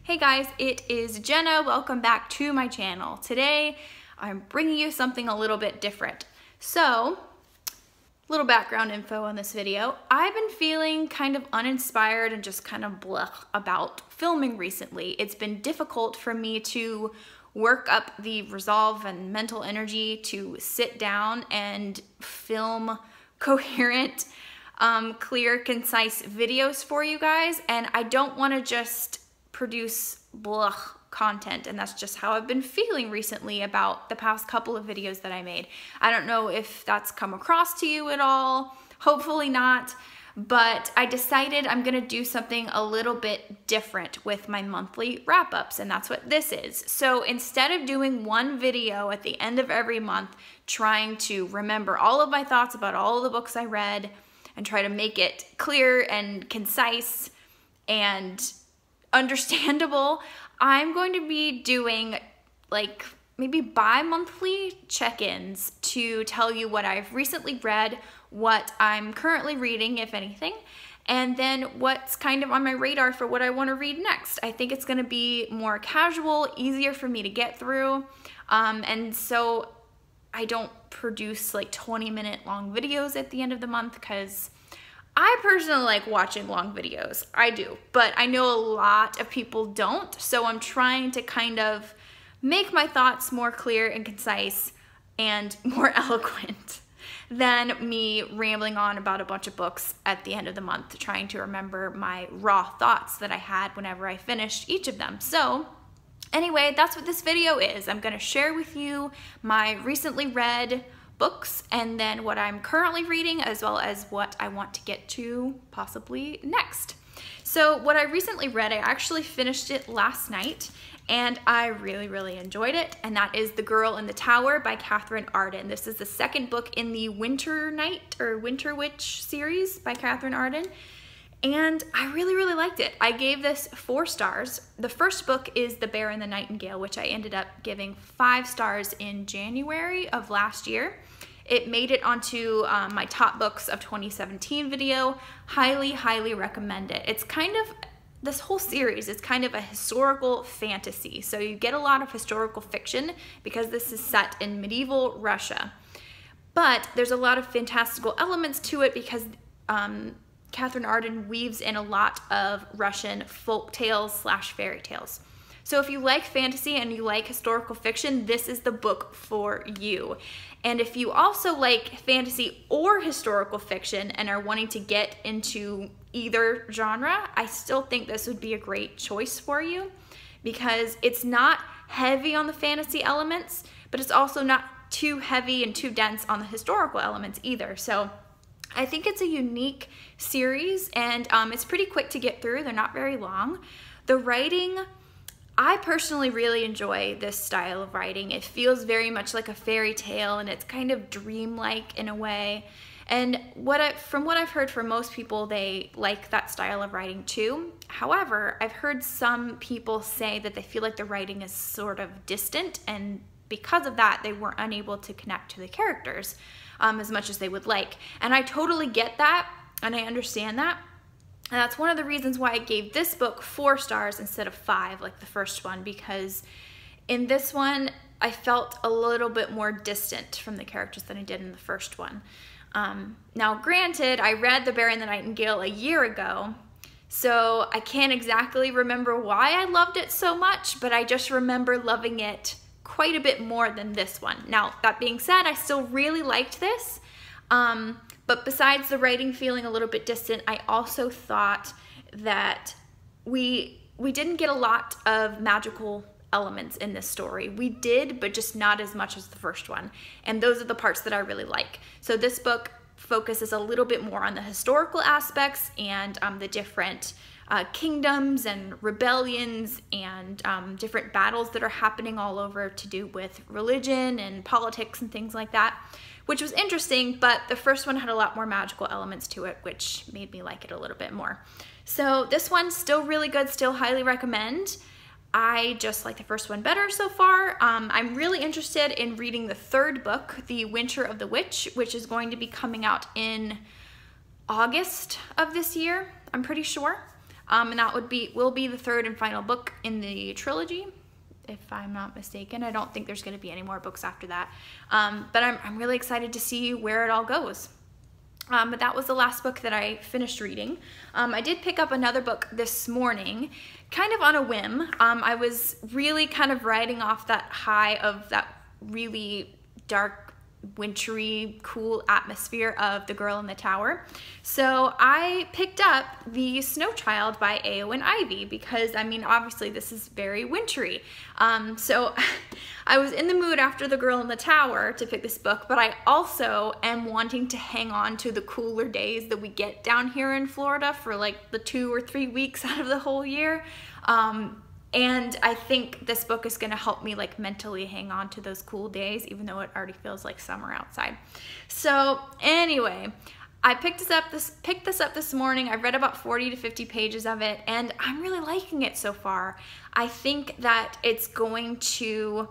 Hey guys, it is Jenna. Welcome back to my channel. Today, I'm bringing you something a little bit different. So, little background info on this video. I've been feeling kind of uninspired and just kind of blah about filming recently. It's been difficult for me to work up the resolve and mental energy to sit down and film coherent, clear, concise videos for you guys. And I don't want to just produce blah content, and that's just how I've been feeling recently about the past couple of videos that I made. I don't know if that's come across to you at all, hopefully not, but I decided I'm gonna do something a little bit different with my monthly wrap-ups, and that's what this is. So instead of doing one video at the end of every month trying to remember all of my thoughts about all of the books I read and try to make it clear and concise and understandable, I'm going to be doing like maybe bi-monthly check-ins to tell you what I've recently read, what I'm currently reading, if anything, and then what's kind of on my radar for what I want to read next. I think it's going to be more casual, easier for me to get through, and so I don't produce like 20-minute long videos at the end of the month because I personally like watching long videos. I do, but I know a lot of people don't, so I'm trying to kind of make my thoughts more clear and concise and more eloquent than me rambling on about a bunch of books at the end of the month, trying to remember my raw thoughts that I had whenever I finished each of them. So anyway, that's what this video is. I'm gonna share with you my recently read books and then what I'm currently reading, as well as what I want to get to possibly next. So what I recently read, I actually finished it last night and I really enjoyed it, and that is The Girl in the Tower by Katherine Arden. This is the second book in the Winter Night or Winter Witch series by Katherine Arden, and I really liked it. I gave this 4 stars. The first book is The Bear and the Nightingale, which I ended up giving 5 stars in January of last year. It made it onto my top books of 2017 video. Highly recommend it. It's kind of, this whole series is kind of a historical fantasy. So you get a lot of historical fiction because this is set in medieval Russia. But there's a lot of fantastical elements to it because Katherine Arden weaves in a lot of Russian folk tales / fairy tales. So if you like fantasy and you like historical fiction, this is the book for you. And if you also like fantasy or historical fiction and are wanting to get into either genre, I still think this would be a great choice for you because it's not heavy on the fantasy elements, but it's also not too heavy and too dense on the historical elements either. So I think it's a unique series, and it's pretty quick to get through. They're not very long. The writing, I personally really enjoy this style of writing. It feels very much like a fairy tale, and it's kind of dreamlike in a way. And from what I've heard from most people, they like that style of writing too. However, I've heard some people say that they feel like the writing is sort of distant, and because of that, they were unable to connect to the characters as much as they would like. And I totally get that, and I understand that. And that's one of the reasons why I gave this book 4 stars instead of 5 like the first one, because in this one, I felt a little bit more distant from the characters than I did in the first one. Now, granted, I read The Bear and the Nightingale a year ago, so I can't exactly remember why I loved it so much, but I just remember loving it quite a bit more than this one. Now, that being said, I still really liked this, but besides the writing feeling a little bit distant, I also thought that we didn't get a lot of magical elements in this story. We did, but just not as much as the first one, and those are the parts that I really like. So this book focuses a little bit more on the historical aspects and the different kingdoms and rebellions and different battles that are happening all over to do with religion and politics and things like that, which was interesting, but the first one had a lot more magical elements to it, which made me like it a little bit more. So this one's still really good, still highly recommend. I just like the first one better so far. I'm really interested in reading the third book, The Winter of the Witch, which is going to be coming out in August of this year, I'm pretty sure. and that will be the third and final book in the trilogy, if I'm not mistaken. I don't think there's going to be any more books after that, but I'm really excited to see where it all goes. But that was the last book that I finished reading. I did pick up another book this morning, kind of on a whim. I was really kind of riding off that high of that really dark, wintry, cool atmosphere of The Girl in the Tower. So I picked up The Snow Child by Eowyn Ivey because, I mean, obviously this is very wintry. So I was in the mood after The Girl in the Tower to pick this book, but I also am wanting to hang on to the cooler days that we get down here in Florida for like the 2 or 3 weeks out of the whole year. And I think this book is going to help me like mentally hang on to those cool days, even though it already feels like summer outside. So anyway, I picked this up this morning. I read about 40 to 50 pages of it, and I'm really liking it so far. I think that it's going to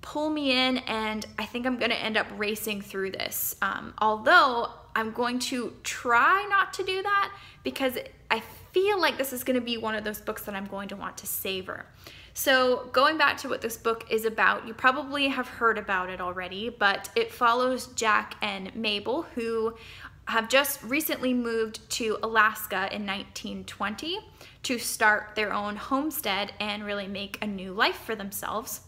pull me in, and I think I'm going to end up racing through this. Although I'm going to try not to do that because I feel like this is going to be one of those books that I'm going to want to savor. So going back to what this book is about, you probably have heard about it already, but it follows Jack and Mabel, who have just recently moved to Alaska in 1920 to start their own homestead and really make a new life for themselves.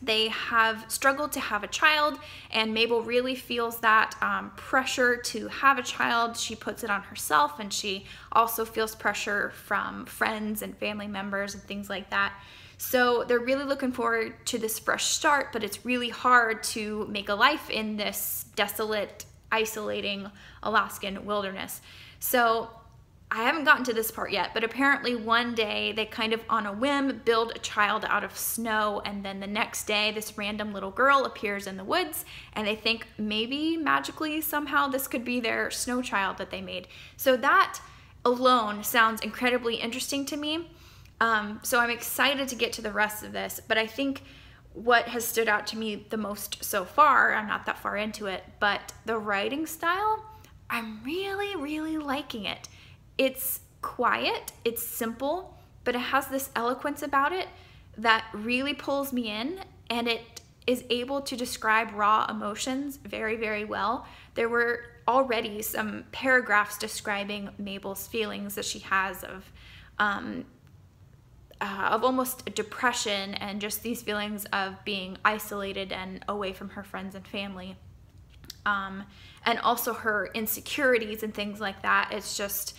They have struggled to have a child, and Mabel really feels that pressure to have a child. She puts it on herself, and she also feels pressure from friends and family members and things like that. So they're really looking forward to this fresh start, but it's really hard to make a life in this desolate, isolating Alaskan wilderness. So I haven't gotten to this part yet, but apparently one day they kind of on a whim build a child out of snow, and then the next day this random little girl appears in the woods, and they think maybe magically somehow this could be their snow child that they made. So that alone sounds incredibly interesting to me. So I'm excited to get to the rest of this, but I think what has stood out to me the most so far, I'm not that far into it, but the writing style, I'm really, really liking it. It's quiet, it's simple, but it has this eloquence about it that really pulls me in, and it is able to describe raw emotions very, very well. There were already some paragraphs describing Mabel's feelings that she has of almost depression and just these feelings of being isolated and away from her friends and family. And also her insecurities and things like that. It's just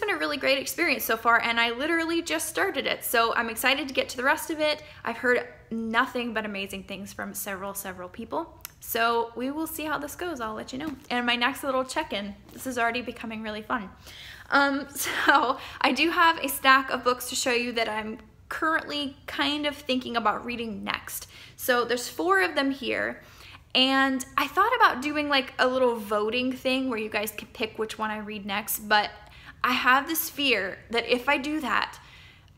been a really great experience so far, and I literally just started it. So I'm excited to get to the rest of it. I've heard nothing but amazing things from several people. So we will see how this goes. I'll let you know. And my next little check-in, this is already becoming really fun. So I do have a stack of books to show you that I'm currently kind of thinking about reading next. So there's 4 of them here. And I thought about doing like a little voting thing where you guys can pick which one I read next, but I have this fear that if I do that,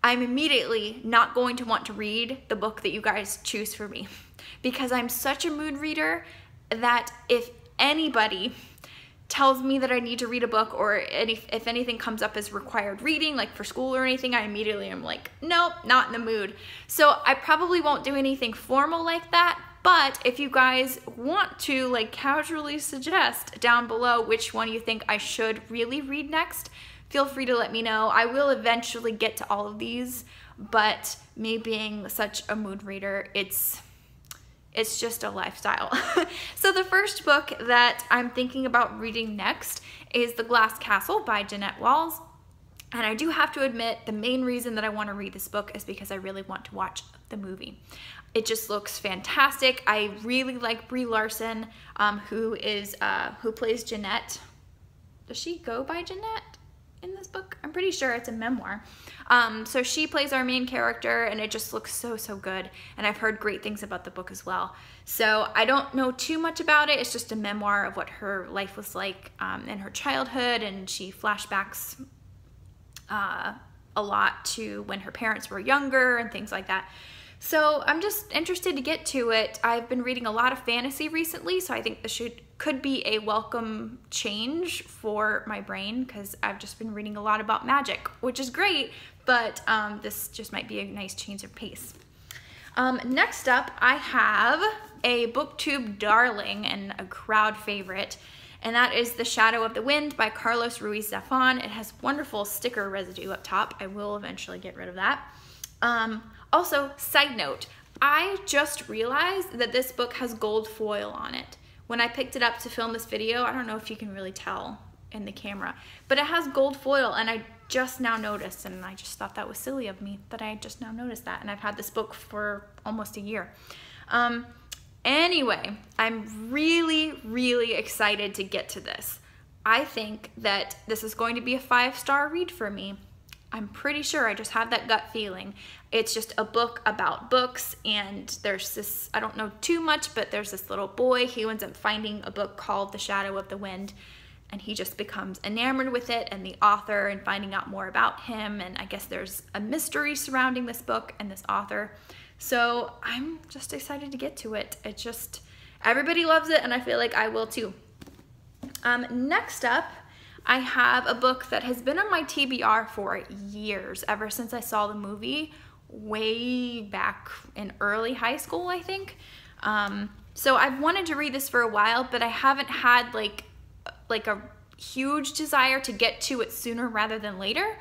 I'm immediately not going to want to read the book that you guys choose for me, because I'm such a mood reader that if anybody tells me that I need to read a book, or if anything comes up as required reading, like for school or anything, I immediately am like, nope, not in the mood. So I probably won't do anything formal like that. But if you guys want to like casually suggest down below which one you think I should really read next, feel free to let me know. I will eventually get to all of these, but me being such a mood reader, it's just a lifestyle. So the first book that I'm thinking about reading next is The Glass Castle by Jeanette Walls. And I do have to admit, the main reason that I want to read this book is because I really want to watch the movie. It just looks fantastic. I really like Brie Larson, who plays Jeanette. Does she go by Jeanette in this book? I'm pretty sure it's a memoir. So she plays our main character, and it just looks so, so good. And I've heard great things about the book as well. So I don't know too much about it. It's just a memoir of what her life was like in her childhood, and she flashbacks a lot to when her parents were younger and things like that. So I'm just interested to get to it. I've been reading a lot of fantasy recently, so I think this could be a welcome change for my brain, because I've just been reading a lot about magic, which is great, but this just might be a nice change of pace. Next up, I have a BookTube darling and a crowd favorite, and that is The Shadow of the Wind by Carlos Ruiz Zafón. It has wonderful sticker residue up top. I will eventually get rid of that. Also, side note, I just realized that this book has gold foil on it. When I picked it up to film this video, I don't know if you can really tell in the camera, but it has gold foil, and I just now noticed, and I just thought that was silly of me, but I just now noticed that, and I've had this book for almost a year. Anyway, I'm really excited to get to this. I think that this is going to be a 5-star read for me. I'm pretty sure, I just have that gut feeling. It's just a book about books, and there's this, I don't know too much, but there's this little boy who ends up finding a book called The Shadow of the Wind, and he just becomes enamored with it and the author and finding out more about him, and I guess there's a mystery surrounding this book and this author. So I'm just excited to get to it. It just, everybody loves it, and I feel like I will too. Next up, I have a book that has been on my TBR for years, ever since I saw the movie way back in early high school, I think. So I've wanted to read this for a while, but I haven't had like a huge desire to get to it sooner rather than later,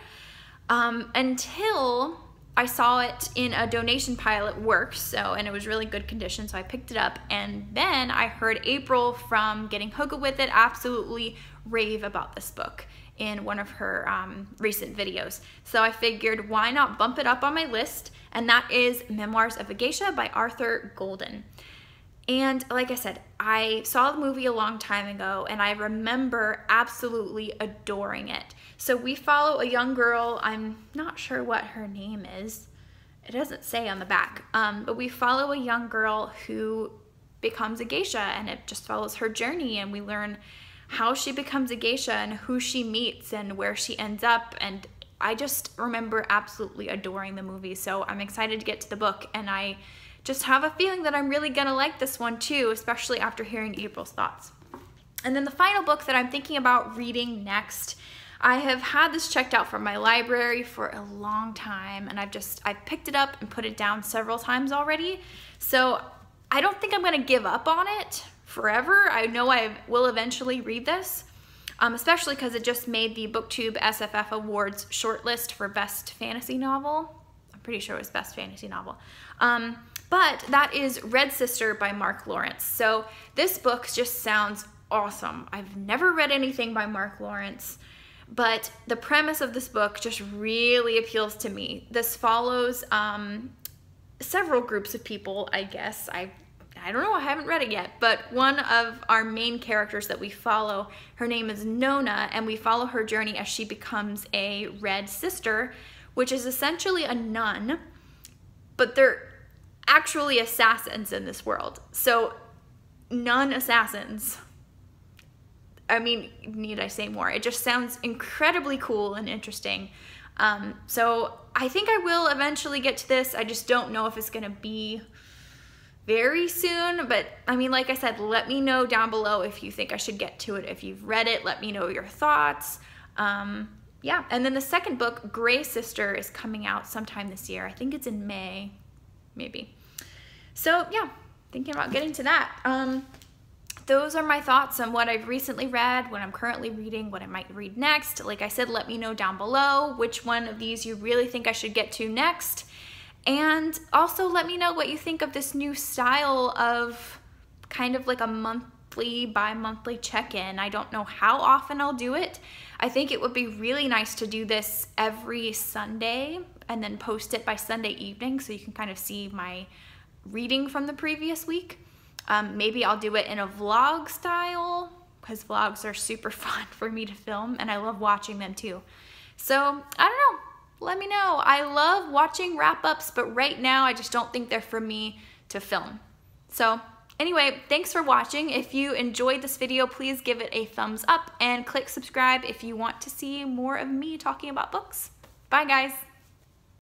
until I saw it in a donation pile at work, and it was really good condition, so I picked it up, and then I heard April from Getting Hooked With It absolutely rave about this book in one of her recent videos. So I figured, why not bump it up on my list, and that is Memoirs of a Geisha by Arthur Golden. And like I said, I saw the movie a long time ago, and I remember absolutely adoring it. So we follow a young girl, I'm not sure what her name is, it doesn't say on the back, but we follow a young girl who becomes a geisha, and it just follows her journey, and we learn how she becomes a geisha and who she meets and where she ends up, and I just remember absolutely adoring the movie. So I'm excited to get to the book, and I just have a feeling that I'm really gonna like this one too, especially after hearing April's thoughts. And then the final book that I'm thinking about reading next, I have had this checked out from my library for a long time, and I've picked it up and put it down several times already. So I don't think I'm gonna give up on it forever. I know I will eventually read this, especially because it just made the BookTube SFF Awards shortlist for Best Fantasy Novel. I'm pretty sure it was Best Fantasy Novel. But that is Red Sister by Mark Lawrence. So this book just sounds awesome. I've never read anything by Mark Lawrence, but the premise of this book just really appeals to me. This follows several groups of people, I guess. I don't know, I haven't read it yet, but one of our main characters that we follow, her name is Nona, and we follow her journey as she becomes a Red Sister, which is essentially a nun, but they're actually assassins in this world. So nun assassins. I mean, need I say more? It just sounds incredibly cool and interesting. So I think I will eventually get to this. I just don't know if it's gonna be very soon, but I mean, like I said, let me know down below if you think I should get to it. If you've read it, let me know your thoughts. Yeah, and then the second book, Gray Sister, is coming out sometime this year. I think it's in May, maybe. So yeah, thinking about getting to that. Those are my thoughts on what I've recently read, what I'm currently reading, what I might read next. Like I said, let me know down below which one of these you really think I should get to next. And also let me know what you think of this new style of kind of like a monthly, bi-monthly check-in. I don't know how often I'll do it. I think it would be really nice to do this every Sunday and then post it by Sunday evening so you can kind of see my reading from the previous week. Maybe I'll do it in a vlog style, because vlogs are super fun for me to film and I love watching them too. So I don't know, let me know. I love watching wrap-ups, but right now I just don't think they're for me to film. So anyway, thanks for watching. If you enjoyed this video, please give it a thumbs up and click subscribe if you want to see more of me talking about books. Bye guys.